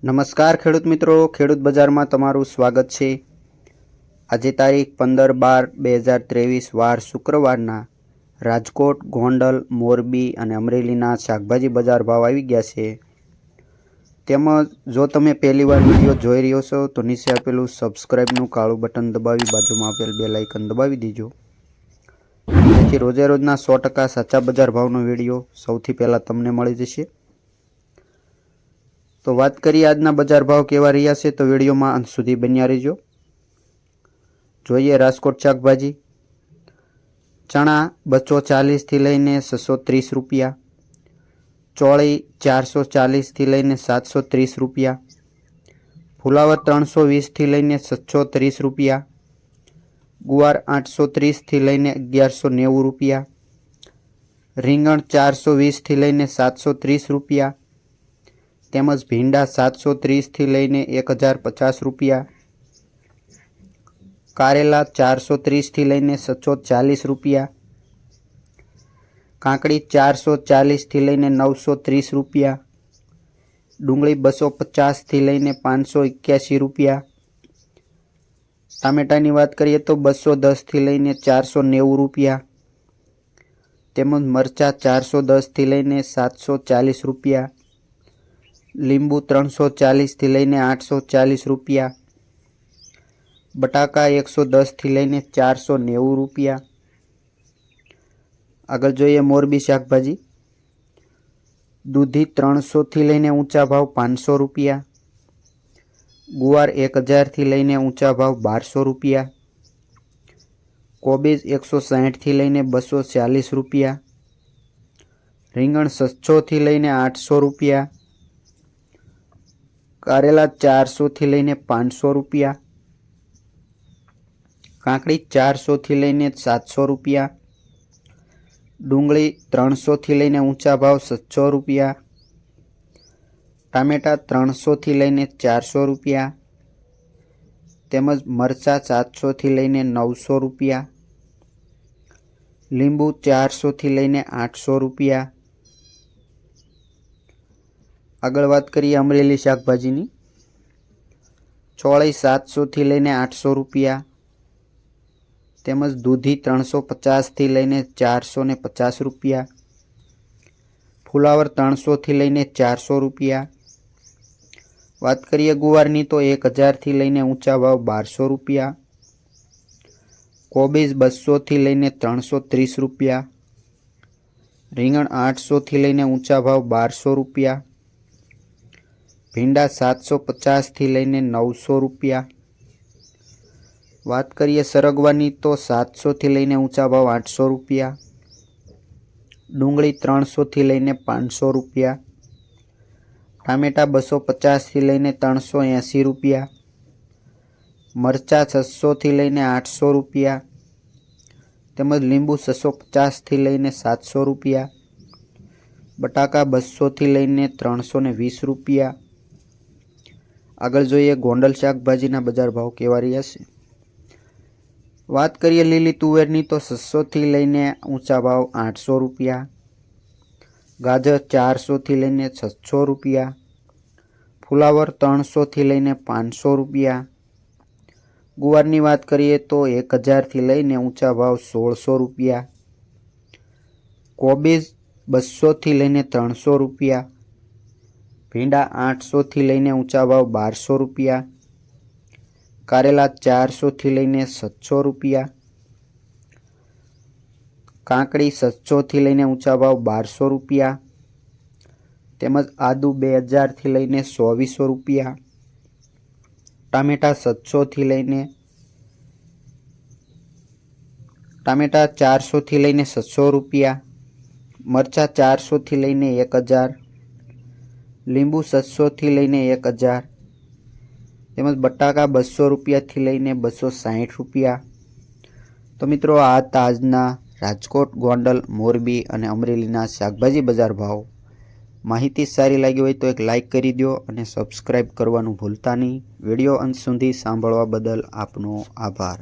નમસ્કાર ખેડૂત મિત્રો, ખેડૂત બજારમાં તમારું સ્વાગત છે। આજે તારીખ 15/12/2023 વાર શુક્રવારના રાજકોટ, ગોંડલ, મોરબી અને અમરેલીના શાકભાજી બજાર ભાવ આવી ગયા છે। તેમજ જો તમે પહેલીવાર વિડીયો જોઈ રહ્યો છો તો નીચે આપેલું સબસ્ક્રાઇબનું કાળું બટન દબાવી બાજુમાં આપેલ બેલ આઇકન દબાવી દેજો, જેથી રોજે રોજના 100% સાચા બજાર ભાવનો વિડીયો સૌથી પહેલાં તમને મળી જશે। તો વાત કરીએ આજના બજાર ભાવ કેવા રહ્યા છે તો વિડીયોમાં અંત સુધી બન્યા રહેજો। જોઈએ રાજકોટ શાકભાજી। ચણા 240 થી લઈને 630 રૂપિયા, ચોળી 440 થી લઈને 730 રૂપિયા, ફુલાવર 320 થી લઈને 630 રૂપિયા, ગુવાર 830 થી લઈને 1190 રૂપિયા, રીંગણ 420 થી લઈને 730 રૂપિયા, તેમજ ભીંડા 730 થી લઈને 1050 રૂપિયા, કારેલા 430 થી લઈને 640 રૂપિયા, કાકડી 440 થી લઈને 930 રૂપિયા, ડુંગળી 250 થી લઈને 581 રૂપિયા, ટામેટાની વાત કરીએ તો 210 થી લઈને 490 રૂપિયા, તેમજ મરચાં 410 થી લઈને 740 રૂપિયા, લીંબુ 340 થી લઈને 840 રૂપિયા, બટાકા 110 થી લઈને 490 રૂપિયા। આગળ જોઈએ મોરબી શાકભાજી। દૂધી 300 થી લઈને ઊંચા ભાવ 500 રૂપિયા, ગુવાર 1000 થી લઈને ઊંચા ભાવ 1200 રૂપિયા, કોબીજ 160 થી લઈને 240 રૂપિયા, રીંગણ 600 થી લઈને 800 રૂપિયા, કારેલા 400 થી લઈને 500 રૂપિયા, કાકડી 400 થી લઈને 700 રૂપિયા, ડુંગળી 300 થી લઈને ઊંચા ભાવ 700 રૂપિયા, ટામેટા 300 થી લઈને 400 રૂપિયા, તેમજ મરચાં 700 થી લઈને 900 રૂપિયા, લીંબુ 400 થી લઈને 800 રૂપિયા। આગળ વાત કરીએ અમરેલી શાકભાજીની। ચોળી 700 થી લઈને 800 રૂપિયા, તેમજ દૂધી 350 થી લઈને 450 રૂપિયા, ફુલાવર 300 થી લઈને 400 રૂપિયા। વાત કરીએ ગુવારની તો 1000 થી લઈને ઊંચા ભાવ 1200 રૂપિયા, કોબીજ 200 થી લઈને 330 રૂપિયા, રીંગણ 800 થી લઈને ઊંચા ભાવ 1200 રૂપિયા, ભીંડા 750 થી લઈને 900 રૂપિયા। વાત કરીએ સરગવાની તો 700 થી લઈને ઊંચા ભાવ 800 રૂપિયા, ડુંગળી 300 થી લઈને 500 રૂપિયા, ટામેટા 250 થી લઈને 380 રૂપિયા, મરચાં 600 થી લઈને 800 રૂપિયા, તેમજ લીંબુ 650 થી લઈને 700 રૂપિયા, બટાકા 200 થી લઈને 320 રૂપિયા। આગળ જોઈએ ગોંડલ શાકભાજીના બજાર ભાવ કેવા રહ્યા છે। વાત કરીએ લીલી તુવેરની તો 600 થી લઈને ઊંચા ભાવ 800 રૂપિયા, ગાજર 400 થી લઈને 600 રૂપિયા, ફુલાવર 300 થી લઈને 500 રૂપિયા, ગુવારની વાત કરીએ તો 1000 થી લઈને ઊંચા ભાવ 1600 રૂપિયા, કોબીજ 200 થી લઈને 300 રૂપિયા, ભીંડા 800 થી લઈને ઊંચા ભાવ 1200 રૂપિયા, કારેલા 400 થી લઈને 700 રૂપિયા, કાકડી 700 થી લઈને ઊંચા ભાવ 1200 રૂપિયા, તેમજ આદુ 2000 થી લઈને 2400 રૂપિયા, ટામેટા 700 થી લઈને ટામેટા 400 થી લઈને 600 રૂપિયા, મરચાં 400 થી લઈને 1000, લીંબુ 700 થી લઈને 1000, તેમજ બટાકા 200 રૂપિયાથી લઈને 260 રૂપિયા। તો મિત્રો આ હતા આજના રાજકોટ, ગોંડલ, મોરબી અને અમરેલીના શાકભાજી બજાર ભાવ। માહિતી સારી લાગી હોય તો એક લાઇક કરી દો અને સબસ્ક્રાઈબ કરવાનું ભૂલતા નહીં। વિડીયો અંત સુધી સાંભળવા બદલ આપનો આભાર।